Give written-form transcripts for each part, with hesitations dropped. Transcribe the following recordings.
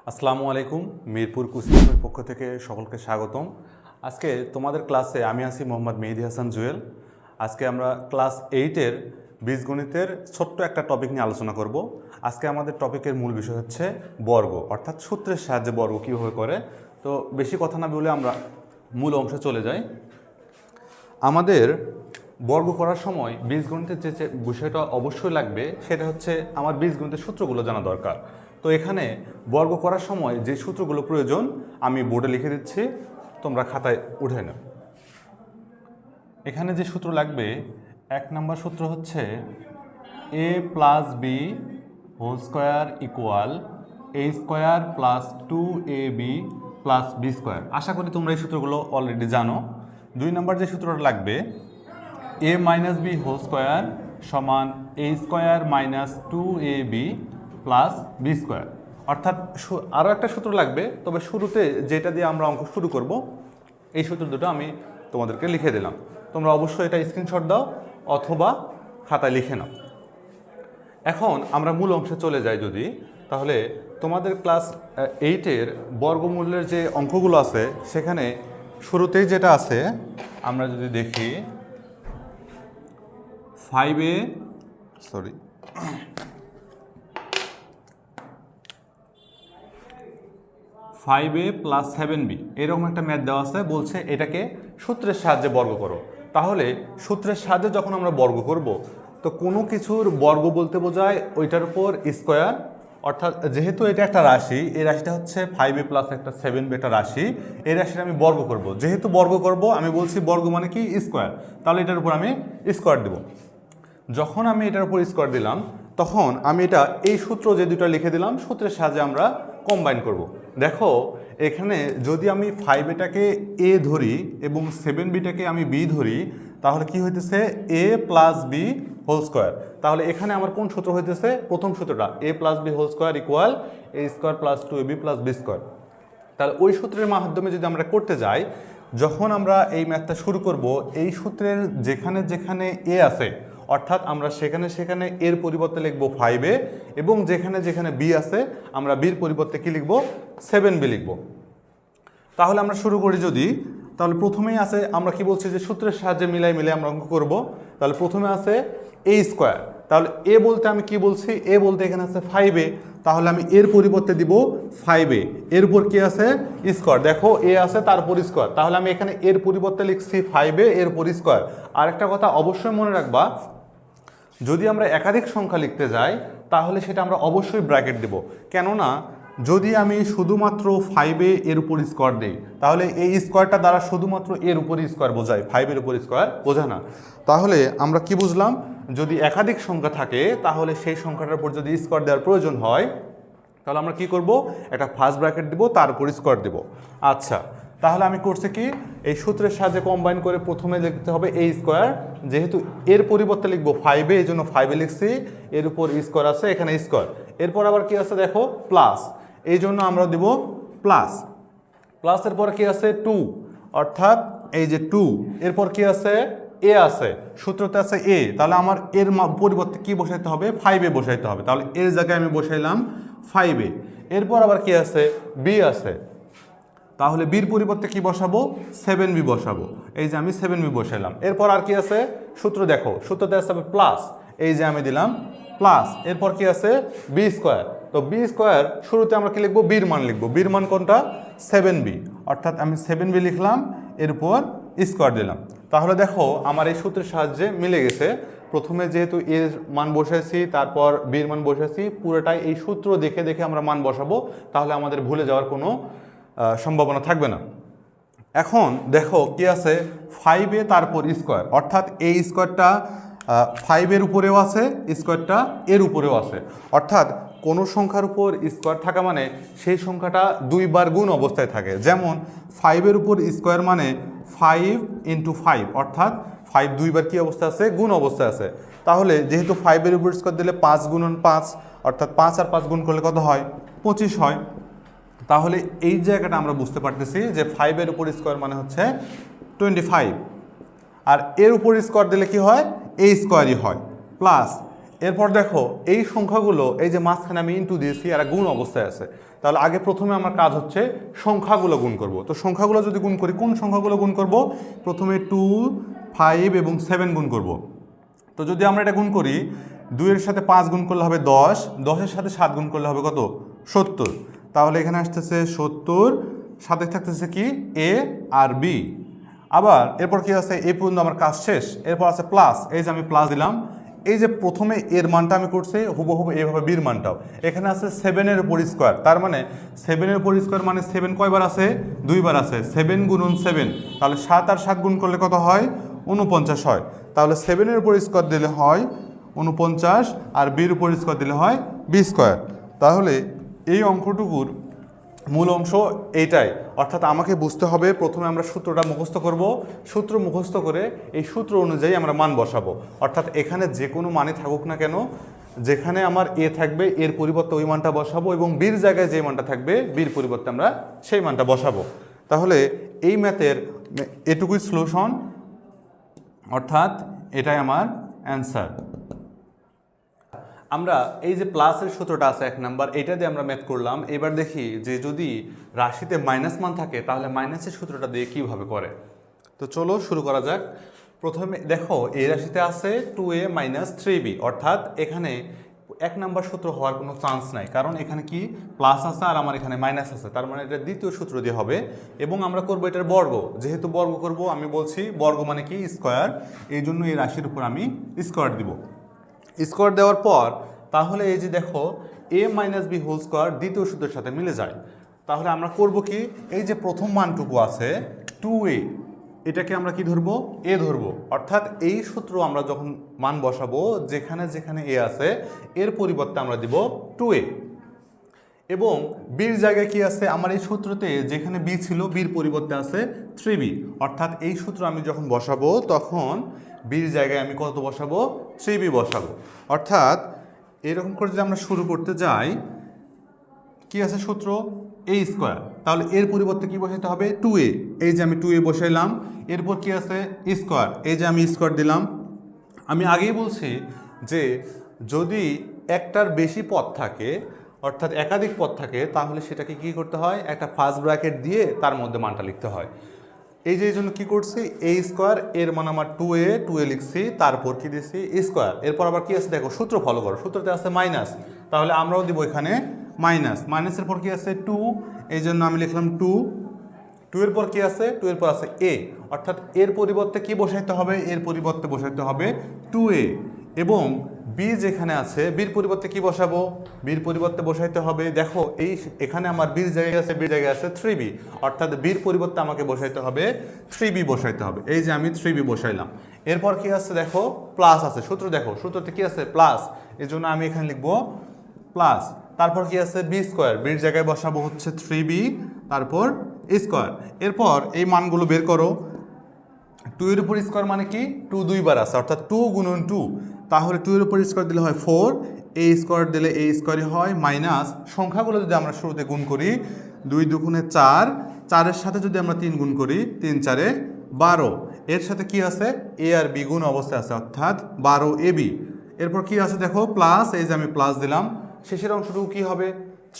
আসসালামু আলাইকুম। মিরপুর কুচিপুরের পক্ষ থেকে সকলকে স্বাগতম। আজকে তোমাদের ক্লাসে আমি আছি মোহাম্মদ মেহেদি হাসান জুয়েল। আজকে আমরা ক্লাস 8-এর বীজগণিতের ছোট্ট একটা টপিক নিয়ে আলোচনা করব। আজকে আমাদের টপিকের মূল বিষয় হচ্ছে বর্গ, অর্থাৎ সূত্রের সাহায্যে বর্গ কীভাবে করে। তো বেশি কথা না বলে আমরা মূল অংশে চলে যাই। আমাদের বর্গ করার সময় বীজগণিতের যে বিষয়টা অবশ্যই লাগবে সেটা হচ্ছে আমার বীজগণিতের সূত্রগুলো জানা দরকার। তো এখানে বর্গ করার সময় যে সূত্রগুলো প্রয়োজন আমি বোর্ডে লিখে দিচ্ছি, তোমরা খাতায় উঠে নাও। এখানে যে সূত্র লাগবে, 1 নম্বর সূত্র হচ্ছে a + b whole square equal a square plus 2ab plus b square. আশা করি তোমরা এই সূত্রগুলো অলরেডি জানো। 2 নম্বর যে সূত্রটা লাগবে, a - b হোল স্কোয়ার সমান a square minus 2ab plus b square. অর্থাৎ আরও একটা সূত্র লাগবে, তবে শুরুতে যেটা দিয়ে আমরা অঙ্ক শুরু করব এই সূত্র দুটো আমি তোমাদেরকে লিখে দিলাম। তোমরা অবশ্যই এটা স্ক্রিনশট দাও অথবা খাতায় লিখে নাও। এখন আমরা মূল অংশে চলে যাই যদি, তাহলে তোমাদের ক্লাস 8-এর বর্গমূলের যে অঙ্কগুলো আছে সেখানে শুরুতেই যেটা আছে আমরা যদি দেখি 5a প্লাস 7b এরকম একটা ম্যাথ দেওয়া আছে, বলছে এটাকে সূত্রের সাহায্যে বর্গ করো। তাহলে সূত্রের সাহায্যে যখন আমরা বর্গ করব, তো কোনো কিছুর বর্গ বলতে বোঝায় ওইটার উপর স্কোয়ার। অর্থাৎ যেহেতু এটা একটা রাশি, এই রাশিটা হচ্ছে 5a প্লাস একটা 7b একটা রাশি, এই রাশিটা আমি বর্গ করব। যেহেতু বর্গ করব, আমি বলছি বর্গ মানে কি স্কোয়ার, তাহলে এটার উপর আমি স্কোয়ার দেব। যখন আমি এটার উপর স্কোয়ার দিলাম, তখন আমি এটা এই সূত্র যে দুটো লিখে দিলাম, সূত্রের সাহায্যে আমরা কম্বাইন করব। দেখো এখানে যদি আমি 5aটাকে a ধরি এবং 7bটাকে আমি b ধরি, তাহলে কি হইতেছে a plus b whole square. তাহলে এখানে আমার কোন সূত্র হইতেছে? প্রথম সূত্রটা a plus b whole square equal a square plus 2ab plus b square. তাহলে ওই সূত্রের মাধ্যমে যদি আমরা করতে যাই, যখন আমরা এই ম্যাথটা শুরু করব, এই সূত্রের যেখানে যেখানে a আছে অর্থাৎ আমরা সেখানে সেখানে এর পরিবর্তে লিখব 5a, এবং যেখানে যেখানে b আছে আমরা bর পরিবর্তে কি লিখব? 7b লিখব। তাহলে আমরা শুরু করি যদি, তাহলে প্রথমেই আছে, আমরা কি বলছি যে সূত্রের সাহায্যে মিলাই আমরা অঙ্ক করব। তাহলে প্রথমে আছে a স্কোয়ার, তাহলে a বলতে আমি কি বলছি? a বলতে এখানে আছে 5a, তাহলে আমি এর পরিবর্তে দিব 5a, এর উপর কি আছে? স্কোয়ার। দেখো a আছে তারপর স্কোয়ার, তাহলে আমি এখানে এর পরিবর্তে লিখছি 5a, এর উপর স্কোয়ার। আর একটা কথা অবশ্যই মনে রাখবা, যদি আমরা একাধিক সংখ্যা লিখতে যাই তাহলে সেটা আমরা অবশ্যই ব্র্যাকেট দেব। কেননা যদি আমি শুধুমাত্র 5a এর উপর স্কোয়ার দিই, তাহলে এই স্কোয়ারটা দ্বারা শুধুমাত্র এর উপরই স্কোয়ার বোঝায়, 5-এর উপর স্কোয়ার বোঝায় না। তাহলে আমরা কি বুঝলাম? যদি একাধিক সংখ্যা থাকে তাহলে সেই সংখ্যাটার উপর যদি স্কোয়ার দেওয়ার প্রয়োজন হয়, তাহলে আমরা কি করব? একটা ফার্স্ট ব্র্যাকেট দিব, তার উপর স্কোয়ার দেব। আচ্ছা, তাহলে আমি করছি কি, এই সূত্রের সাহায্যে কম্বাইন করে প্রথমে লিখতে হবে a স্কোয়ার। যেহেতু এর পরিবর্তে লিখব 5a, এই জন্য 5a লিখছি, এর উপর স্কোয়ার আছে, এখানে স্কোয়ার। এরপর আবার কি আছে দেখো? প্লাস, এই জন্য আমরা দেব প্লাস। প্লাসের পর কি আছে? 2, অর্থাৎ এই যে 2, এরপর কি আছে? a আছে, সূত্রতে আছে a, তাহলে আমার এর পরিবর্তে কি বসাইতে হবে? 5a বসাইতে হবে। তাহলে এর জায়গায় আমি বসাইলাম 5a। এরপর আবার কি আছে? b আছে, তাহলে বির পরিবর্তে কি বসাবো? 7b বসাবো। এই যে আমি 7b বসাইলাম। এরপর আর কি আছে? সূত্র দেখো, সূত্রতে আছে প্লাস, এই যে আমি দিলাম প্লাস। এরপর কি আছে? b square. তো b স্কোয়ার শুরুতে আমরা কি লিখবো? বির মান লিখবো। বির মান কোনটা? 7b, অর্থাৎ আমি 7b লিখলাম, এরপর স্কোয়ার দিলাম। তাহলে দেখো আমার এই সূত্রের সাহায্যে মিলে গেছে। প্রথমে যেহেতু এর মান বসাইছি, তারপর বির মান বসাইছি, পুরোটাই এই সূত্র দেখে দেখে আমরা মান বসাবো, তাহলে আমাদের ভুলে যাওয়ার কোনো সম্ভাবনা থাকবে না। এখন দেখো কি আছে? 5a তারপর স্কোয়ার, অর্থাৎ এই স্কোয়ারটা 5-এর উপরেও আছে, স্কোয়ারটা এর উপরেও আছে। অর্থাৎ কোনো সংখ্যার উপর স্কোয়ার থাকা মানে সেই সংখ্যাটা 2 বার গুণ অবস্থায় থাকে। যেমন 5-এর উপর স্কোয়ার মানে 5 × 5, অর্থাৎ 5 2 বার কি অবস্থায় আছে? গুণ অবস্থায় আছে। তাহলে যেহেতু 5-এর উপর স্কোয়ার দিলে 5 × 5, অর্থাৎ 5 আর 5 গুণ করলে কত হয়? 25 হয়। তাহলে এই জায়গাটা আমরা বুঝতে পারতেছি যে 5-এর উপর স্কোয়ার মানে হচ্ছে 25, আর এর উপর স্কোয়ার দিলে কি হয়? a স্কোয়ারই হয়। প্লাস এরপর দেখো এই সংখ্যাগুলো এই যে মাঝখানে আমি ইনটু দিয়েছি এরা গুণ অবস্থায় আছে, তাহলে আগে প্রথমে আমার কাজ হচ্ছে সংখ্যাগুলো গুণ করব। তো সংখ্যাগুলো যদি গুণ করি, কোন সংখ্যাগুলো গুণ করব? প্রথমে 2, 5 এবং 7 গুণ করব। তো যদি আমরা এটা গুণ করি, 2-এর সাথে 5 গুণ করলে হবে 10, 10-এর সাথে 7 গুণ করলে হবে কত? 70। তাহলে এখানে আসতেছে 70, সাথে থাকতেছে কি এ আর বি। আবার এরপর কি আছে, এই পর্যন্ত আমার কাজ শেষ। এরপর আছে প্লাস, এই যে আমি প্লাস দিলাম, এই যে প্রথমে এর মানটা আমি করছি হুবহু এইভাবে বির মানটাও এখানে আছে 7-এর উপর স্কোয়ার, তার মানে 7-এর উপর স্কোয়ার মানে 7 কয়বার আছে? 2 বার আছে। 7 গুণন 7, তাহলে 7 আর 7 গুণ করলে কত হয়? 49 হয়। তাহলে 7-এর উপর স্কোয়ার দিলে হয় 49 আর বির উপর স্কোয়ার দিলে হয় বি স্কোয়ার। তাহলে এই অঙ্কটুকুর মূল অংশ এইটাই, অর্থাৎ আমাকে বুঝতে হবে প্রথমে আমরা সূত্রটা মুখস্থ করব, সূত্র মুখস্থ করে এই সূত্র অনুযায়ী আমরা মান বসাবো। অর্থাৎ এখানে যে কোনো মানে থাকুক না কেন, যেখানে আমার এ থাকবে এর পরিবর্তে ওই মানটা বসাবো, এবং বির জায়গায় যে মানটা থাকবে বির পরিবর্তে আমরা সেই মানটা বসাবো। তাহলে এই ম্যাথের এটুকুই সলিউশন, অর্থাৎ এটাই আমার অ্যান্সার। আমরা এই যে প্লাসের সূত্রটা আছে 1 নাম্বার, এটা দিয়ে আমরা ম্যাথ করলাম। এবার দেখি যে যদি রাশিতে মাইনাস মান থাকে তাহলে মাইনাসের সূত্রটা দিয়ে কিভাবে করে। তো চলো শুরু করা যাক। প্রথমে দেখো এই রাশিতে আছে 2a - 3b, অর্থাৎ এখানে 1 নাম্বার সূত্র হওয়ার কোনো চান্স নাই, কারণ এখানে কি প্লাস আছে আর আমার এখানে মাইনাস আছে, তার মানে এটা দ্বিতীয় সূত্র দিয়ে হবে। এবং আমরা করব এটার বর্গ, যেহেতু বর্গ করব আমি বলছি বর্গ মানে কি স্কোয়ার, এই জন্য এই রাশির উপর আমি স্কোয়ার দিব। স্কোয়ার দেওয়ার পর তাহলে এই যে দেখো a - b হোল স্কোয়ার দ্বিতীয় সূত্রের সাথে মিলে যায়। তাহলে আমরা করব কি, এই যে প্রথম মানটুকু আছে 2a, এটাকে আমরা কি ধরবো? এ ধরবো। অর্থাৎ এই সূত্র আমরা যখন মান বসাবো, যেখানে যেখানে এ আছে এর পরিবর্তে আমরা দিব 2a, এবং বির জায়গায় কি আছে? আমার এই সূত্রতে যেখানে বি ছিল বির পরিবর্তে আছে 3b, অর্থাৎ এই সূত্র আমি যখন বসাবো তখন বির জায়গায় আমি কত বসাবো? 3b বসাবো। অর্থাৎ এরকম করে যদি আমরা শুরু করতে যাই, কি আছে সূত্র? a স্কোয়ার, তাহলে এর পরিবর্তে কি বসাইতে হবে? 2a, এই যে আমি 2a বসাইলাম। এরপর কি আছে? স্কোয়ার, এই যে আমি স্কোয়ার দিলাম। আমি আগেই বলছি যে যদি একটার বেশি পদ থাকে, অর্থাৎ একাধিক পদ থাকে, তাহলে সেটাকে কি করতে হয়? একটা ফার্স্ট ব্র্যাকেট দিয়ে তার মধ্যে মানটা লিখতে হয়। এই যে এই জন্য কী করছি, এ স্কোয়ার, এর মান আমার 2a লিখছি, তারপর কি দিচ্ছি? স্কোয়ার। এরপর আবার কি আছে দেখো, সূত্র ফলো করো, সূত্রতে আছে মাইনাস, তাহলে আমরাও দিব এখানে মাইনাস। মাইনাসের পর কি আছে? 2, এই জন্য আমি লিখলাম 2। 2 এর পর কি আছে? 2 এর পর আছে a, অর্থাৎ এর পরিবর্তে কি বসাইতে হবে? এর পরিবর্তে বসাইতে হবে 2a। এবং বি যেখানে আছে বির পরিবর্তে কি বসাবো? বির পরিবর্তে বসাইতে হবে, দেখো এই এখানে আমার বির জায়গায় আছে, বির জায়গায় আছে 3b, অর্থাৎ বির পরিবর্তে আমাকে বসাইতে হবে 3b বসাইতে হবে। এই যে আমি 3b বসাইলাম। এরপর কি আছে দেখো? প্লাস আছে, সূত্র দেখো, সূত্রতে কি আছে? প্লাস, এই জন্য আমি এখানে লিখবো প্লাস। তারপর কি আছে? বি স্কোয়ার, বির জায়গায় বসাবো হচ্ছে 3b, তারপর স্কোয়ার। এরপর এই মানগুলো বের করো। 2 এর উপর স্কোয়ার মানে কি? 2 2 বার আছে, অর্থাৎ 2 গুণন 2, তাহলে 2 এর উপর স্কোয়ার দিলে হয় 4, a স্কোয়ার দিলে a স্কোয়ারই হয়, মাইনাস সংখ্যাগুলো যদি আমরা শুরুতে গুণ করি, 2 দুগুণে 4, 4-এর সাথে যদি আমরা 3 গুণ করি, 3 4-এ 12, এর সাথে কি আছে? a আর b গুণ অবস্থায় আছে, অর্থাৎ 12ab। এরপর কি আছে দেখো? প্লাস, এই যে আমি প্লাস দিলাম। শেষের অংশটুকু কি হবে?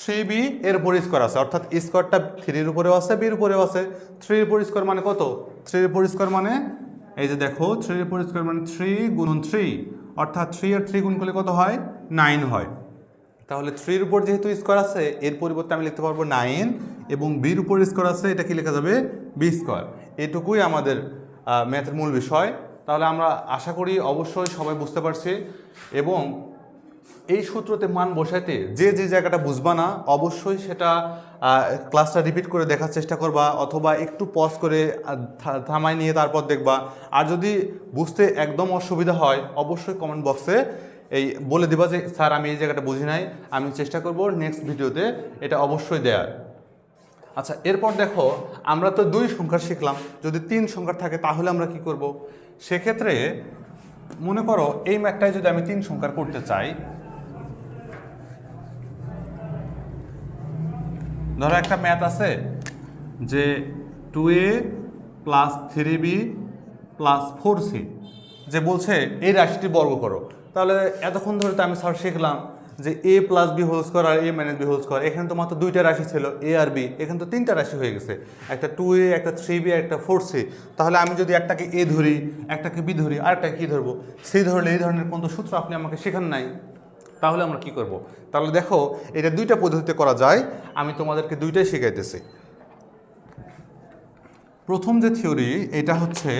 3b, এর উপর স্কোয়ার আছে, অর্থাৎ স্কোয়ারটা 3-এর উপরেও আছে, বির উপরেও আছে। 3-এর উপর স্কোয়ার মানে কত? 3-এর উপর স্কোয়ার মানে এই যে দেখো 3-এর উপর স্কোয়ার মানে 3 গুণন 3, অর্থাৎ 3 আর 3 গুণ করলে কত হয়? 9 হয়। তাহলে 3-এর উপর যেহেতু স্কোয়ার আছে, এর পরিবর্তে আমি লিখতে পারবো 9, এবং বির উপর স্কোয়ার আছে, এটা কি লেখা যাবে? B square. এটুকুই আমাদের ম্যাথের মূল বিষয়। তাহলে আমরা আশা করি অবশ্যই সবাই বুঝতে পারছি, এবং এই সূত্রতে মান বসাইতে যে যে জায়গাটা বুঝবা না অবশ্যই সেটা ক্লাসটা রিপিট করে দেখার চেষ্টা করবা, অথবা একটু পজ করে থামাই নিয়ে তারপর দেখবা। আর যদি বুঝতে একদম অসুবিধা হয় অবশ্যই কমেন্ট বক্সে এই বলে দিবা যে স্যার আমি এই জায়গাটা বুঝি নাই, আমি চেষ্টা করব নেক্সট ভিডিওতে এটা অবশ্যই দেয়ার। আচ্ছা, এরপর দেখো আমরা তো 2 সংখ্যা শিখলাম, যদি 3 সংখ্যা থাকে তাহলে আমরা কি করব? সেক্ষেত্রে মনে করো এই ম্যাথটাই যদি আমি 3 সংখ্যার করতে চাই, ধরো একটা ম্যাথ আছে যে 2a + 3b + 4c, যে বলছে এই রাশিটি বর্গ করো। তাহলে এতক্ষণ ধরে তো আমি স্যার শিখলাম যে এ প্লাস বি হোল স্কোয়ার আর এ মাইনাস বি হোল স্কোয়ার, এখানে তো মাত্র দুইটা রাশি ছিল এ আর বি, এখানে তো তিনটা রাশি হয়ে গেছে, একটা 2a, একটা 3b, একটা 4c। তাহলে আমি যদি একটাকে এ ধরি, একটাকে বি ধরি, আর একটাকে কি ধরবো, সেই ধরলে এই ধরনের কোনো সূত্র আপনি আমাকে শেখান নাই। তাহলে আমরা কি করব? তাহলে দেখো এটা দুইটা পদ্ধতিতে করা যায়, আমি তোমাদেরকে দুইটাই শেখাইতেছি। প্রথম যে থিওরি এটা হচ্ছে,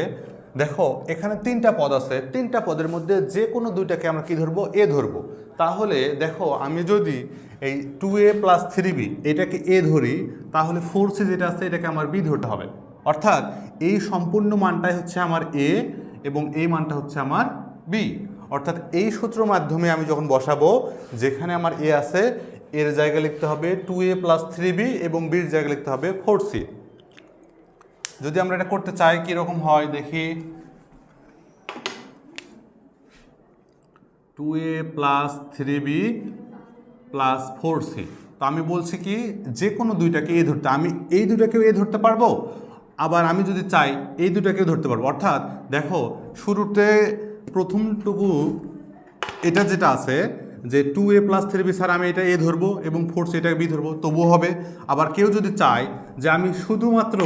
দেখো এখানে তিনটা পদ আছে, তিনটা পদের মধ্যে যে কোনো দুইটাকে আমরা কি ধরবো, এ ধরবো। তাহলে দেখো আমি যদি এই 2a প্লাস 3b এটাকে এ ধরি, তাহলে 4c যেটা আছে এটাকে আমার বি ধরতে হবে। অর্থাৎ এই সম্পূর্ণ মানটাই হচ্ছে আমার এ এবং এই মানটা হচ্ছে আমার বি। অর্থাৎ এই সূত্রের মাধ্যমে আমি যখন বসাবো, যেখানে আমার এ আছে এর জায়গায় লিখতে হবে 2a প্লাস 3b এবং বির জায়গায় লিখতে হবে 4c। যদি আমরা এটা করতে চাই কীরকম হয় দেখি, 2a plus 3b plus 4c। তো আমি বলছি কি যে কোনো দুইটাকে এ ধরতে, আমি এই দুইটাকেও এ ধরতে পারবো, আবার আমি যদি চাই এই দুটাকেও ধরতে পারবো। অর্থাৎ দেখো শুরুতে প্রথমটুকু এটা যেটা আছে যে 2a প্লাস 3b, স্যার আমি এটা এ ধরবো এবং 4c এটাকে বি ধরবো, তবুও হবে। আবার কেউ যদি চায় যে আমি শুধুমাত্র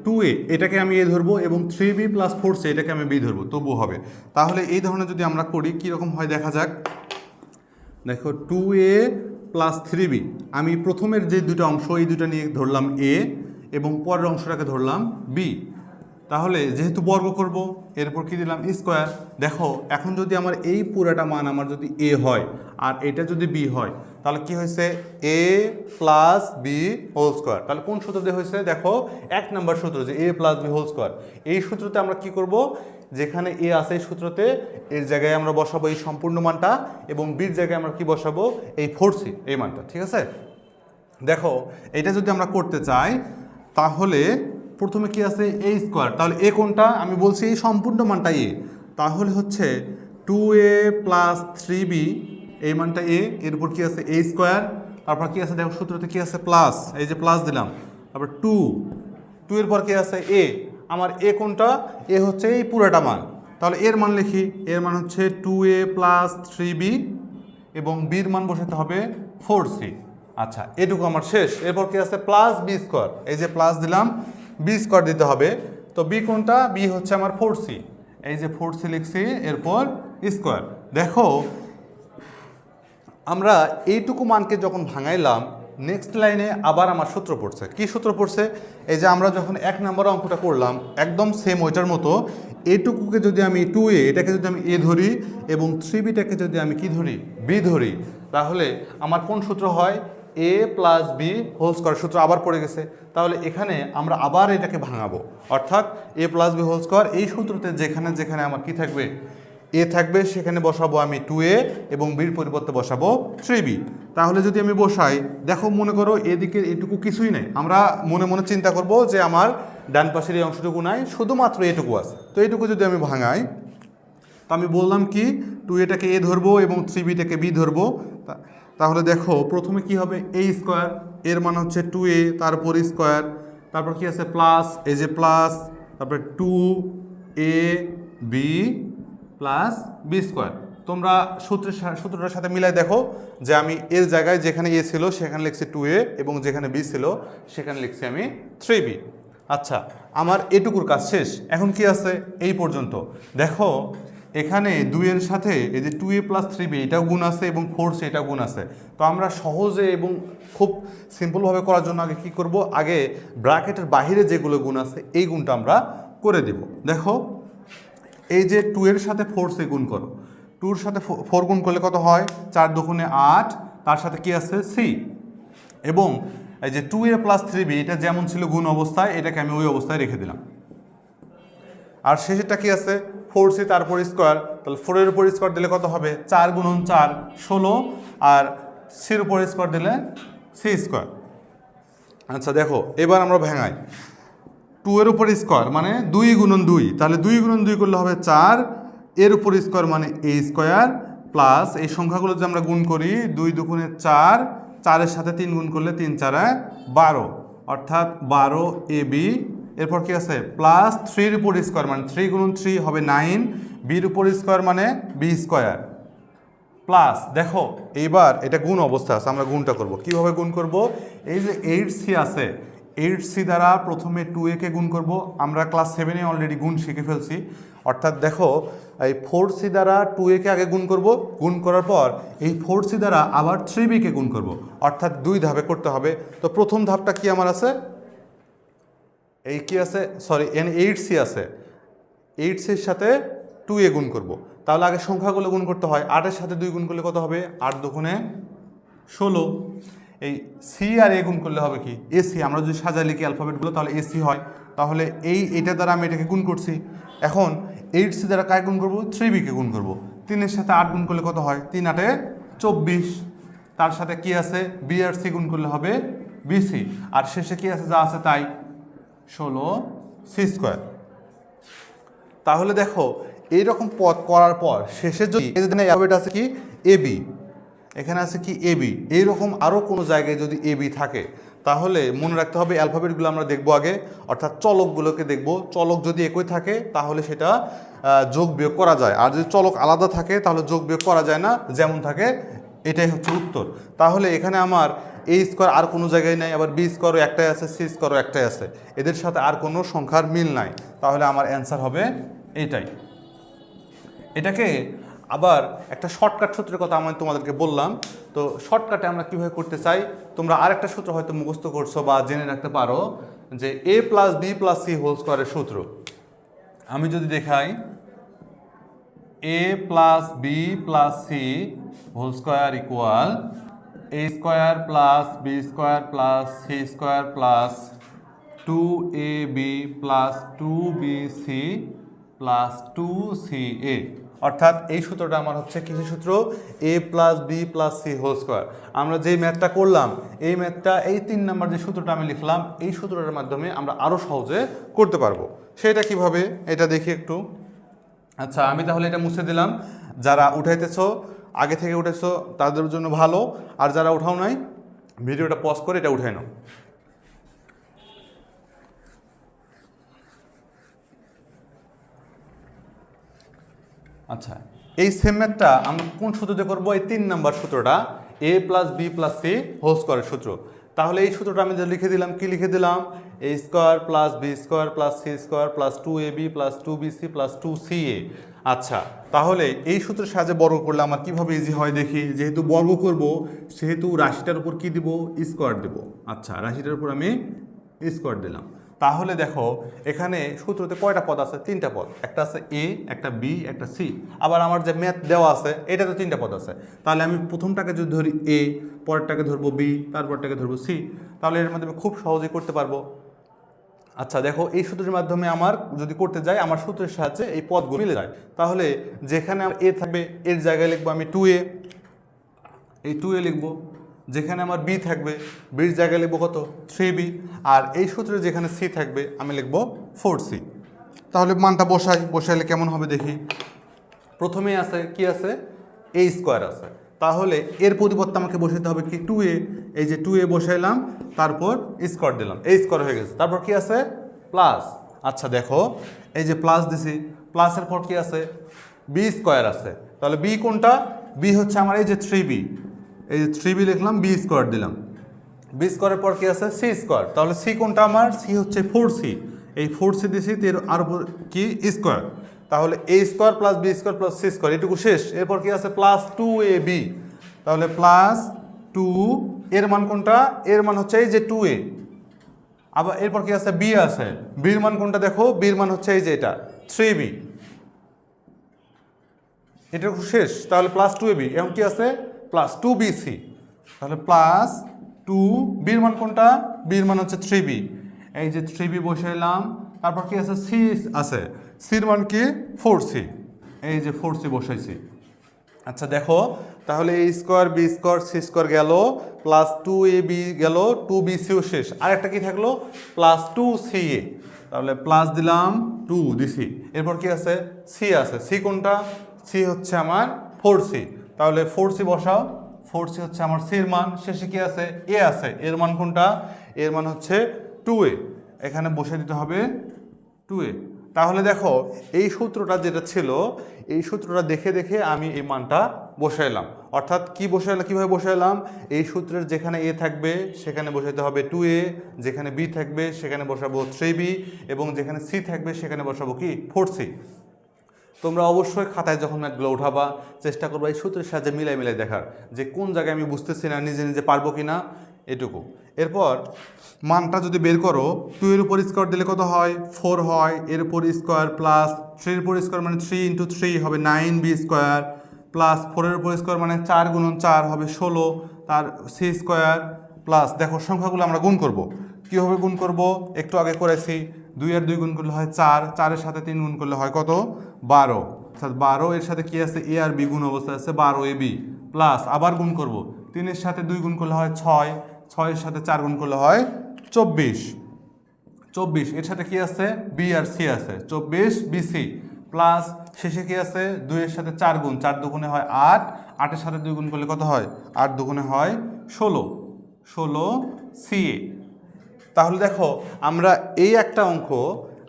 2a এটাকে আমি এ ধরবো এবং 3b প্লাস 4c এটাকে আমি বি ধরবো, তবুও হবে। তাহলে এই ধরনের যদি আমরা করি কীরকম হয় দেখা যাক। দেখো 2a প্লাস 3b, আমি প্রথমের যে দুটো অংশ এই দুটো নিয়ে ধরলাম এ এবং পরের অংশটাকে ধরলাম বি। তাহলে যেহেতু বর্গ করব, এরপর কি দিলাম স্কোয়ার। দেখো এখন যদি আমার এই পুরাটা মান আমার যদি এ হয় আর এটা যদি বি হয়, তাহলে কি হয়েছে, এ প্লাস বি হোল স্কোয়ার। তাহলে কোন সূত্র দিয়ে হয়েছে, দেখো 1 নম্বর সূত্র যে এ প্লাস বি হোল স্কোয়ার। এই সূত্রতে আমরা কি করব, যেখানে এ আছে এই সূত্রতে এর জায়গায় আমরা বসাবো এই সম্পূর্ণ মানটা এবং বির জায়গায় আমরা কি বসাবো, এই 4c এই মানটা। ঠিক আছে, দেখো এটা যদি আমরা করতে চাই তাহলে প্রথমে কি আছে এ স্কোয়ার, তাহলে এ কোনটা, আমি বলছি এই সম্পূর্ণ মানটা এ, তাহলে হচ্ছে 2a প্লাস 3b এই মানটা এ, এর উপর কি আছে এ স্কোয়ার, তারপর কি আছে দেখো সূত্রতে কি আছে প্লাস, এই যে প্লাস দিলাম, তারপর 2 এর পর কি আছে এ, আমার এ কোনটা, এ হচ্ছে এই পুরোটা মান। তাহলে এর মান লিখি, এর মান হচ্ছে 2a প্লাস 3b এবং বির মান বসাতে হবে 4c। আচ্ছা এটুকু আমার শেষ। এরপর কি আছে প্লাস বি স্কোয়ার, এই যে প্লাস দিলাম, বি স্কোয়ার দিতে হবে। তো বি কোনটা, বি হচ্ছে আমার 4c, এই যে 4c লিখছি, এরপর স্কোয়ার। দেখো আমরা এইটুকু মানকে যখন ভাঙাইলাম, নেক্সট লাইনে আবার আমার সূত্র পড়ছে। কি সূত্র পড়ছে, এই যে আমরা যখন 1 নম্বর অঙ্কটা করলাম একদম সেম ওইটার মতো, এইটুকুকে যদি আমি 2a এটাকে যদি আমি এ ধরি এবং 3bটাকে যদি আমি কি ধরি, বি ধরি, তাহলে আমার কোন সূত্র হয়, এ প্লাস বি হোল স্কোয়ার সূত্র আবার পড়ে গেছে। তাহলে এখানে আমরা আবার এটাকে ভাঙাবো, অর্থাৎ এ প্লাস বি হোল স্কোয়ার এই সূত্রতে যেখানে যেখানে আমার কি থাকবে, এ থাকবে, সেখানে বসাবো আমি 2a এবং বির পরিবর্তে বসাবো 3b। তাহলে যদি আমি বসাই, দেখো মনে করো এদিকে এটুকু কিছুই নেই, আমরা মনে মনে চিন্তা করব যে আমার ডান পাশের এই অংশটুকু নাই, শুধুমাত্র এটুকু আছে। তো এটুকু যদি আমি ভাঙাই, তো আমি বললাম কি 2aটাকে এ ধরবো এবং 3bটাকে বি ধরবো। তাহলে দেখো প্রথমে কি হবে, এ স্কোয়ার, এর মান হচ্ছে 2a, তারপর স্কোয়ার, তারপর কি আছে প্লাস, এই যে প্লাস, তারপরে 2ab প্লাস বি স্কোয়ার। তোমরা সূত্রটার সাথে মিলাই দেখো যে আমি এর জায়গায় যেখানে এ ছিল সেখানে লিখছি 2a এবং যেখানে বি ছিল সেখানে লিখছি আমি 3b। আচ্ছা আমার এটুকুর কাজ শেষ। এখন কি আছে এই পর্যন্ত, দেখো এখানে 2 এর সাথে এই যে 2a প্লাস 3b এটাও গুণ আছে এবং 4c এটাও গুণ আছে। তো আমরা সহজে এবং খুব সিম্পলভাবে করার জন্য আগে কি করব, আগে ব্র্যাকেটের বাইরে যেগুলো গুণ আছে এই গুণটা আমরা করে দেব। দেখো এই যে 2 এর সাথে 4c গুণ করো, 2 এর সাথে 4 গুণ করলে কত হয়, 4 দুগুণে 8, তার সাথে কি আছে c, এবং এই যে 2a প্লাস 3b এটা যেমন ছিল গুণ অবস্থায় এটাকে আমি ওই অবস্থায় রেখে দিলাম। আর শেষেরটা কি আছে 4c তারপর স্কোয়ার, তাহলে 4 এর উপর স্কোয়ার দিলে কত হবে, 4 গুণন 4 16, আর সির উপর স্কোয়ার দিলে সি স্কোয়ার। আচ্ছা দেখো এবার আমরা ভাঙাই, 2 এর উপর স্কোয়ার মানে 2 গুণন 2, তাহলে 2 গুণন 2 করলে হবে 4, এর উপর স্কোয়ার মানে a স্কোয়ার, প্লাস এই সংখ্যাগুলো যে আমরা গুণ করি 2 দুগুণে 4, 4 এর সাথে 3 গুণ করলে 3 4 12, অর্থাৎ 12ab। এরপর কি আছে প্লাস 3 এর উপর স্কোয়ার মানে 3 গুণন 3 হবে 9, বির উপর স্কোয়ার মানে বি স্কোয়ার, প্লাস দেখো এইবার এটা গুণ অবস্থা আছে, আমরা গুণটা করব কিভাবে গুণ করব। এই যে 8c আছে, 8c দ্বারা প্রথমে 2a কে গুণ করব। আমরা ক্লাস 7-এ অলরেডি গুণ শিখে ফেলছি। অর্থাৎ দেখো এই 4c দ্বারা 2a কে আগে গুণ করব, গুণ করার পর এই 4c দ্বারা আবার 3b কে গুণ করব, অর্থাৎ 2 ধাপে করতে হবে। তো প্রথম ধাপটা কি আমার আছে, এই কি আছে, সরি এন 8c আছে, 8cর সাথে 2a গুণ করব। তাহলে আগে সংখ্যাগুলো গুণ করতে হয়। 8-এর সাথে 2 গুণ করলে কত হবে, 8 দুগুণে 16। এই সি আর এ গুণ করলে হবে কি এসি। আমরা যদি সাজাই লিখি অ্যালফাবেটগুলো তাহলে এসি হয়। তাহলে এটা দ্বারা আমি এটাকে গুণ করছি। এখন 8c দ্বারা কাকে গুণ করবো, 3b কে গুণ করব। 3-এর সাথে 8 গুণ করলে কত হয়, 3 8-এ 24। তার সাথে কি আছে, বি আর সি গুণ করলে হবে বিসি। আর শেষে কি আছে, যা আছে তাই, 16c²। তাহলে দেখো এইরকম পদ করার পর শেষে যদি অ্যালফাবেট আছে কি এবি, এখানে আছে কি এবি, এইরকম আরও কোনো জায়গায় যদি এবি থাকে তাহলে মনে রাখতে হবে অ্যালফাবেটগুলো আমরা দেখবো আগে, অর্থাৎ চলকগুলোকে দেখব। চলক যদি একই থাকে তাহলে সেটা যোগ বিয়োগ করা যায়, আর যদি চলক আলাদা থাকে তাহলে যোগ বিয়োগ করা যায় না, যেমন থাকে এটাই হচ্ছে উত্তর। তাহলে এখানে আমার এ স্কোয়ার আর কোনো জায়গায় নাই, আবার বি স্কোয়ারও একটাই আছে, সি স্কোয়ারও একটাই আছে, এদের সাথে আর কোনো সংখ্যার মিল নাই। তাহলে আমার অ্যান্সার হবে এইটাই। এটাকে আবার একটা শর্টকাট সূত্রের কথা আমি তোমাদেরকে বললাম। তো শর্টকাটে আমরা কীভাবে করতে চাই, তোমরা আরেকটা সূত্র হয়তো মুখস্থ করছো বা জেনে রাখতে পারো, যে a plus B plus C whole স্কোয়ারের সূত্র। আমি যদি দেখাই a plus B plus C whole square equal a square plus B square plus C square plus 2ab plus 2bc plus 2ca। অর্থাৎ এই সূত্রটা আমার হচ্ছে কিসের সূত্র, a plus B plus C whole square. আমরা যেই ম্যাথটা করলাম এই ম্যাথটা, এই 3 নাম্বার যে সূত্রটা আমি লিখলাম এই সূত্রটার মাধ্যমে আমরা আরও সহজে করতে পারবো। সেটা কিভাবে এটা দেখি একটু। আচ্ছা আমি তাহলে এটা মুছে দিলাম। যারা উঠাইতেছ আগে থেকে উঠেছো তাদের জন্য ভালো, আর যারা উঠাও নাই ভিডিওটা পজ করে এটা উঠাই নাও। আচ্ছা এই সেম ম্যাথটা আমরা কোন সূত্রতে করবো, এই 3 নাম্বার সূত্রটা, a plus B plus C whole স্কোয়ারের সূত্র। তাহলে এই সূত্রটা আমি যে লিখে দিলাম, কি লিখে দিলাম, a square plus B square plus C square plus 2ab plus 2bc plus 2ca। আচ্ছা তাহলে এই সূত্রের সাহায্যে বর্গ করলে আমার কীভাবে ইজি হয় দেখি। যেহেতু বর্গ করব সেহেতু রাশিটার উপর কি দিব, স্কোয়ার দেব। আচ্ছা রাশিটার উপর আমি স্কোয়ার দিলাম। তাহলে দেখো এখানে সূত্রতে কয়টা পদ আছে, 3টা পদ, একটা আছে এ, একটা বি, একটা সি। আবার আমার যে ম্যাথ দেওয়া আছে এটাতে 3টা পদ আছে। তাহলে আমি প্রথমটাকে যদি ধরি এ, পরেরটাকে ধরবো বি, তারপরটাকে ধরবো সি, তাহলে এর মাধ্যমে খুব সহজেই করতে পারবো। আচ্ছা দেখো এই সূত্রের মাধ্যমে আমার যদি করতে যাই আমার সূত্রের সাহায্যে এই পদগুলো মিলে যায়। তাহলে যেখানে এ থাকবে এর জায়গায় লিখবো আমি 2a, এই 2a লিখবো। যেখানে আমার বি থাকবে বির জায়গায় লিখবো কত, 3b। আর এই সূত্রে যেখানে সি থাকবে আমি লিখবো 4c। তাহলে মানটা বসাইলে কেমন হবে দেখি। প্রথমেই আছে কি আছে, a স্কোয়ার আছে, তাহলে এর পরিবর্তে আমাকে বসাতে হবে কি 2a। এই যে 2a বসাইলাম, তারপর স্কোয়ার দিলাম, a স্কোয়ার হয়ে গেছে। তারপর কি আছে, প্লাস। আচ্ছা দেখো এই যে প্লাস দিছি, প্লাসের পর কি আছে, বি স্কোয়ার আছে। তাহলে বি কোনটা, বি হচ্ছে আমার এই যে 3b, এই যে 3b লিখলাম, বি স্কোয়ার দিলাম। বি স্কোয়ারের পর কি আছে, সি স্কোয়ার। তাহলে সি কোনটা আমার, সি হচ্ছে 4c, এই 4c দিছি, আর উপর কি স্কোয়ার। তাহলে A square plus B square plus C square, এটুকু শেষ। এরপর কি আছে, প্লাস 2ab। তাহলে প্লাস 2, এর মান কোনটা, এর মান হচ্ছে এই যে 2a। আবার এরপর কি আছে, বি আছে, বির মান কোনটা দেখো, বির মান হচ্ছে এই যে এটা 3b, এটা শেষ। তাহলে প্লাস 2ab, এখন কি আছে, প্লাস 2bc। তাহলে প্লাস 2, বির মান কোনটা, বির মান হচ্ছে 3b, এই যে 3b বসাইলাম। তারপর কি আছে, সি আছে, সির মান কি 4c, এই যে 4c বসাইছি। আচ্ছা দেখো তাহলে A square B square C square গেল, প্লাস 2ab গেল, 2bcও শেষ। আরেকটা কি থাকলো, প্লাস 2ca। তাহলে প্লাস দিলাম, 2 দিছি। এরপর কি আছে, সি আছে, সি কোনটা, সি হচ্ছে আমার 4c। তাহলে 4c বসাও, 4c হচ্ছে আমার সির মান। শেষে কি আছে, এ আছে, এর মান কোনটা, এর মান হচ্ছে 2a, এখানে বসে দিতে হবে 2a। তাহলে দেখো এই সূত্রটা যেটা ছিল এই সূত্রটা দেখে দেখে আমি এই মানটা বসাইলাম, অর্থাৎ কিভাবে বসাইলাম, এই সূত্রের যেখানে এ থাকবে সেখানে বসাইতে হবে 2a, যেখানে বি থাকবে সেখানে বসাবো 3b, এবং যেখানে সি থাকবে সেখানে বসাবো কি 4c। তোমরা অবশ্যই খাতায় যখন ম্যাথগুলো উঠাবা চেষ্টা করবো এই সূত্রের সাহায্যে মিলাই দেখার যে কোন জায়গায় আমি বুঝতেছি না, নিজে নিজে পারবো কি না, এটুকু। এরপর মানটা যদি বের করো, 2 এর উপর স্কোয়ার দিলে কত হয় 4 হয়, এর উপর স্কোয়ার প্লাস 3 এর উপর স্কোয়ার মানে 3 × 3 হবে 9b স্কোয়ার, প্লাস 4 এর উপর স্কোয়ার মানে 4 × 4 হবে 16, তার সি স্কোয়ার, প্লাস দেখো সংখ্যাগুলো আমরা গুণ করব। কীভাবে গুণ করব একটু আগে করেছি, 2 আর 2 গুণ করলে হয় 4, 4 এর সাথে 3 গুণ করলে হয় কত 12, অর্থাৎ 12 এর সাথে কি আছে এ আর বি গুণ অবস্থায় আছে 12ab, প্লাস আবার গুণ করব 3 এর সাথে 2 গুণ করলে হয় 6, 6 এর সাথে 4 গুণ করলে হয় 24, 24 এর সাথে কি আছে বি আর সি আছে 24 বিসি, প্লাস শেষে কি আছে 2 এর সাথে 4 গুণ, 4 দুগুণে হয় 8, 8 এর সাথে 2 গুণ করলে কত হয় 8 দুগুণে হয় 16, 16 সিএ। তাহলে দেখো আমরা এই একটা অঙ্ক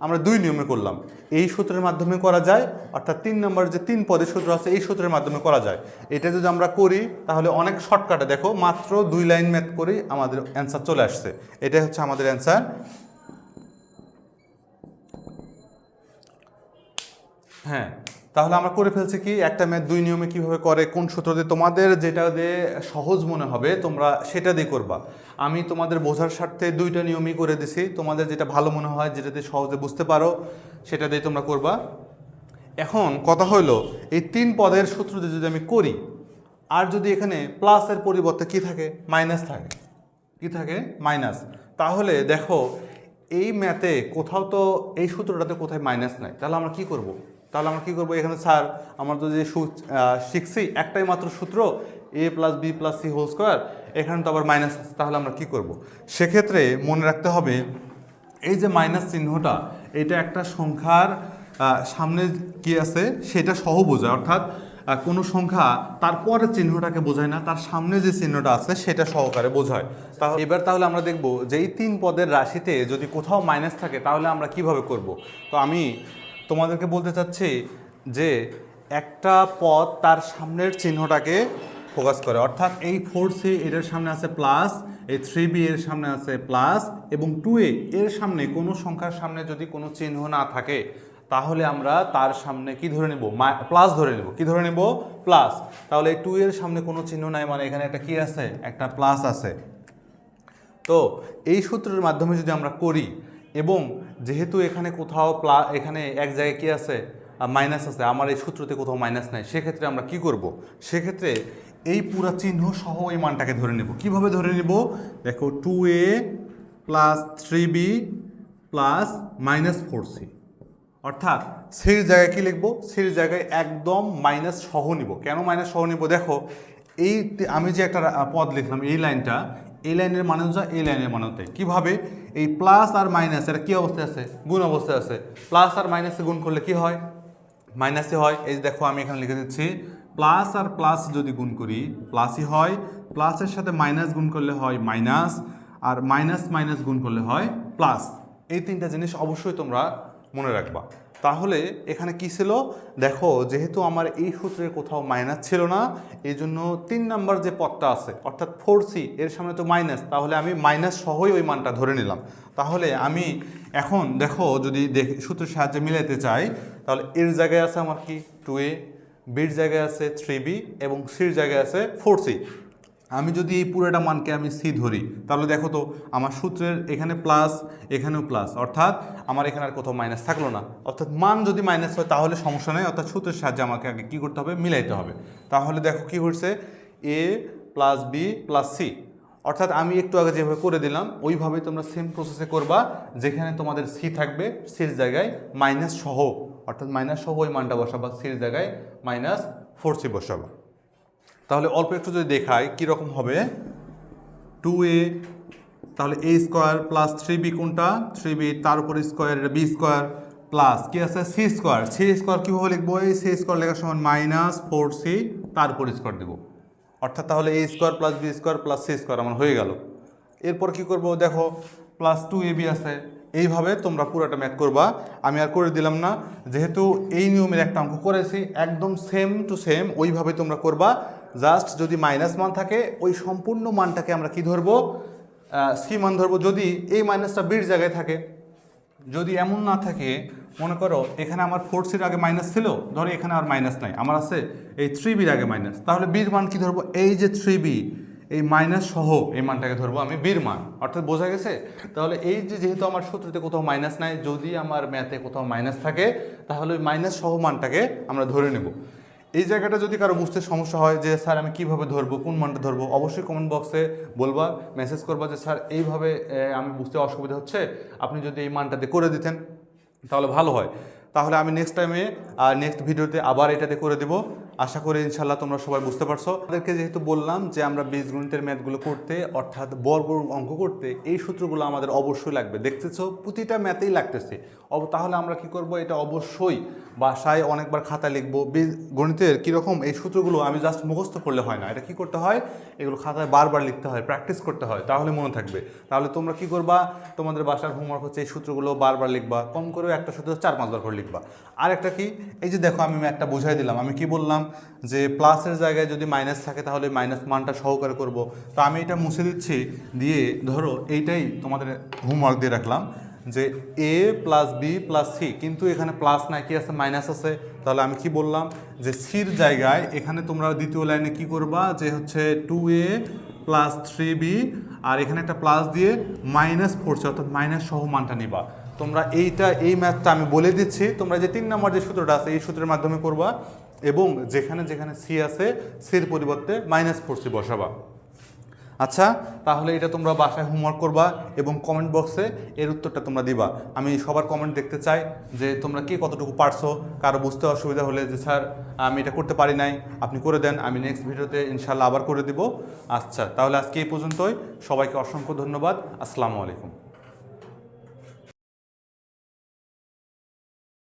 আমরা 2 নিয়মে করলাম, এই সূত্রের মাধ্যমে করা যায়, অর্থাৎ 3 নম্বর যে 3 পদের সূত্র আছে এই সূত্রের মাধ্যমে করা যায়। এটা যদি আমরা করি তাহলে অনেক শর্টকাটে দেখো মাত্র 2 লাইন ম্যাথ করেই আমাদের অ্যান্সার চলে আসছে। এটাই হচ্ছে আমাদের অ্যান্সার। হ্যাঁ, তাহলে আমরা করে ফেলছি কি একটা ম্যাথ 2 নিয়মে কিভাবে করে, কোন সূত্র দিয়ে, তোমাদের যেটা দিয়ে সহজ মনে হবে তোমরা সেটা দিয়ে করবা। আমি তোমাদের বোঝার স্বার্থে 2টা নিয়মই করে দিছি, তোমাদের যেটা ভালো মনে হয় যেটা দিয়ে সহজে বুঝতে পারো সেটা দিয়ে তোমরা করবা। এখন কথা হলো এই 3 পদের সূত্র দিয়ে যদি আমি করি, আর যদি এখানে প্লাসের পরিবর্তে কি থাকে মাইনাস থাকে, কি থাকে মাইনাস, তাহলে দেখো এই ম্যাথে কোথাও তো এই সূত্রটাতে কোথায় মাইনাস নাই, তাহলে আমরা কি করব? এখানে স্যার আমরা তো যে শিখছি একটাই মাত্র সূত্র a + b + c whole square, এখানে তো আবার মাইনাস আছে, তাহলে আমরা কি করব? সেক্ষেত্রে মনে রাখতে হবে এই যে মাইনাস চিহ্নটা এটা একটা সংখ্যার সামনে কি আছে সেটা সহ বোঝায়, অর্থাৎ কোনো সংখ্যা তারপরের চিহ্নটাকে বোঝায় না, তার সামনে যে চিহ্নটা আছে সেটা সহকারে বোঝায়। তাহলে আমরা দেখব যে এই 3 পদের রাশিতে যদি কোথাও মাইনাস থাকে তাহলে আমরা কিভাবে করব। তো আমি তোমাদেরকে বলতে চাচ্ছি যে একটা পদ তার সামনের চিহ্নটাকে ফোকাস করে, অর্থাৎ এই 4c এর সামনে আছে প্লাস, এই 3b এর সামনে আছে প্লাস, এবং 2a এর সামনে কোনো সংখ্যার সামনে যদি কোনো চিহ্ন না থাকে তাহলে আমরা তার সামনে কি ধরে নেব প্লাস ধরে নেব, কি ধরে নেব প্লাস। তাহলে এই 2 এর সামনে কোনো চিহ্ন নাই মানে এখানে একটা কি আছে একটা প্লাস আছে। তো এই সূত্রের মাধ্যমে যদি আমরা করি, এবং যেহেতু এখানে কোথাও এখানে এক জায়গায় কি আছে মাইনাস আছে, আমার এই সূত্রতে কোথাও মাইনাস নাই, সেক্ষেত্রে আমরা কি করব? সেক্ষেত্রে এই পুরা চিহ্ন সহ এই মানটাকে ধরে নেব। কিভাবে ধরে নেব দেখো, 2a + 3b + -4c, অর্থাৎ সির জায়গায় কি লিখবো, সির জায়গায় একদম মাইনাস সহ নিব। কেন মাইনাস সহ নিব? দেখো এই আমি যে একটা পদ লিখলাম এই লাইনটা, এই লাইনের মানেও যা এই লাইনের মানেও তাই। কীভাবে? এই প্লাস আর মাইনাস এটা কী অবস্থায় আছে? গুণ অবস্থায় আছে। প্লাস আর মাইনাসে গুণ করলে কি হয়? মাইনাসে হয়। এই দেখো আমি এখানে লিখে দিচ্ছি, প্লাস আর প্লাস যদি গুণ করি প্লাসই হয়, প্লাসের সাথে মাইনাস গুণ করলে হয় মাইনাস, আর মাইনাস মাইনাস গুণ করলে হয় প্লাস। এই 3টা জিনিস অবশ্যই তোমরা মনে রাখবা। তাহলে এখানে কি ছিল দেখো, যেহেতু আমার এই সূত্রের কোথাও মাইনাস ছিল না, এই জন্য 3 নাম্বার যে পদটা আছে অর্থাৎ 4c এর সামনে তো মাইনাস, তাহলে আমি মাইনাস সহই ওই মানটা ধরে নিলাম। তাহলে আমি এখন দেখো যদি সূত্রের সাহায্যে মিলাইতে চাই, তাহলে এর জায়গায় আছে আমার কি 2a, বির জায়গায় আছে 3b, এবং সির জায়গায় আছে 4c। আমি যদি এই পুরোটা মানকে আমি সি ধরি, তাহলে দেখো তো আমার সূত্রের এখানে প্লাস এখানেও প্লাস, অর্থাৎ আমার এখানে আর কোথাও মাইনাস থাকলো না। অর্থাৎ মান যদি মাইনাস হয় তাহলে সমস্যা নেই, অর্থাৎ সূত্রের সাহায্যে আমাকে আগে কী করতে হবে? মিলাইতে হবে। তাহলে দেখো কি হচ্ছে, a + b + c, অর্থাৎ আমি একটু আগে যেভাবে করে দিলাম ওইভাবেই তোমরা সেম প্রসেসে করবা, যেখানে তোমাদের সি থাকবে সির জায়গায় মাইনাস সহ, অর্থাৎ মাইনাস সহ ওই মানটা বসাবা, সির জায়গায় -4c বসাবা। তাহলে অল্প একটু যদি দেখাই কীরকম হবে, 2a তাহলে a স্কোয়ার প্লাস 3b কোনটা 3b, তার উপর স্কোয়ার b স্কোয়ার প্লাস কি আছে c স্কোয়ার। c স্কোয়ার কীভাবে লিখবো? এই c স্কোয়ার লেখার সময় -4c তার উপর স্কোয়ার দেবো, অর্থাৎ তাহলে a square plus b square plus c square আমার হয়ে গেল। এরপর কি করব? দেখো প্লাস 2ab আছে, এইভাবে তোমরা পুরোটা ম্যাথ করবা। আমি আর করে দিলাম না, যেহেতু এই নিয়মের একটা অঙ্ক করেছি একদম সেম টু সেম ওইভাবে তোমরা করবা। জাস্ট যদি মাইনাস মান থাকে ওই সম্পূর্ণ মানটাকে আমরা কি ধরবো, সি মান ধরবো। যদি এই মাইনাসটা বির জায়গায় থাকে, যদি এমন না থাকে, মনে করো এখানে আমার 4c আগে মাইনাস ছিল, ধরো এখানে আর মাইনাস নাই, আমার আছে এই 3bর আগে মাইনাস, তাহলে বির মান কি ধরবো, এই যে 3b এই মাইনাস সহ এই মানটাকে ধরবো আমি বির মান। অর্থাৎ বোঝা গেছে? তাহলে এই যে যেহেতু আমার সূত্রতে কোথাও মাইনাস নাই, যদি আমার ম্যাথে কোথাও মাইনাস থাকে তাহলে ওই মাইনাস সহ মানটাকে আমরা ধরে নেব। এই জায়গাটা যদি কারো বুঝতে সমস্যা হয় যে স্যার আমি কীভাবে ধরবো, কোন মানটা ধরবো, অবশ্যই কমেন্ট বক্সে বলবা, মেসেজ করবা যে স্যার এইভাবে আমি বুঝতে অসুবিধা হচ্ছে, আপনি যদি এই মানটাতে করে দিতেন তাহলে ভালো হয়। তাহলে আমি নেক্সট টাইমে নেক্সট ভিডিওতে আবার এটাতে করে দেব। আশা করি ইনশাল্লাহ তোমরা সবাই বুঝতে পারছো। আমাদেরকে যেহেতু বললাম যে আমরা বীজগণিতের ম্যাথগুলো করতে অর্থাৎ বর্গ অঙ্ক করতে এই সূত্রগুলো আমাদের অবশ্যই লাগবে। দেখতেছো প্রতিটা ম্যাথেই লাগতেছে। তাহলে আমরা কি করব, এটা অবশ্যই বাসায় অনেকবার খাতা লিখবো। গণিতের কীরকম এই সূত্রগুলো আমি জাস্ট মুখস্থ করলে হয় না, এটা কি করতে হয়, এগুলো খাতায় বারবার লিখতে হয়, প্র্যাকটিস করতে হয়, তাহলে মনে থাকবে। তাহলে তোমরা কি করবা, তোমাদের বাসার হোমওয়ার্ক হচ্ছে এই সূত্রগুলো বারবার লিখবা, কম করেও একটা সূত্র 4-5 বার করে লিখবা। আর একটা কি, এই যে দেখো আমি একটা বুঝাই দিলাম, আমি কি বললাম যে প্লাসের জায়গায় যদি মাইনাস থাকে তাহলে মাইনাস মানটা সহকারে করব। তো আমি এটা মুছে দিচ্ছি, দিয়ে ধরো এইটাই তোমাদের হোমওয়ার্ক দিয়ে রাখলাম যে a plus B plus C, কিন্তু এখানে প্লাস নাই, কি আছে, মাইনাস আছে। তাহলে আমি কি বললাম যে সির জায়গায় এখানে তোমরা দ্বিতীয় লাইনে কি করবা, যে হচ্ছে 2a প্লাস 3b, আর এখানে একটা প্লাস দিয়ে মাইনাস 4c অর্থাৎ মাইনাস সহ মানটা নিবা। তোমরা এই ম্যাথটা আমি বলে দিচ্ছি, তোমরা যে 3 নম্বর যে সূত্রটা আছে এই সূত্রের মাধ্যমে করবা, এবং যেখানে যেখানে সি আছে সির পরিবর্তে মাইনাস 4c বসাবা। আচ্ছা, তাহলে এটা তোমরা বাসায় হোমওয়ার্ক করবা এবং কমেন্ট বক্সে এর উত্তরটা তোমরা দিবা। আমি সবার কমেন্ট দেখতে চাই যে তোমরা কে কতটুকু পারছো। কারো বুঝতে অসুবিধা হলে যে স্যার আমি এটা করতে পারি নাই, আপনি করে দেন, আমি নেক্সট ভিডিওতে ইনশাল্লাহ আবার করে দিব। আচ্ছা, তাহলে আজকে এই পর্যন্তই। সবাইকে অসংখ্য ধন্যবাদ। আসসালামু আলাইকুম।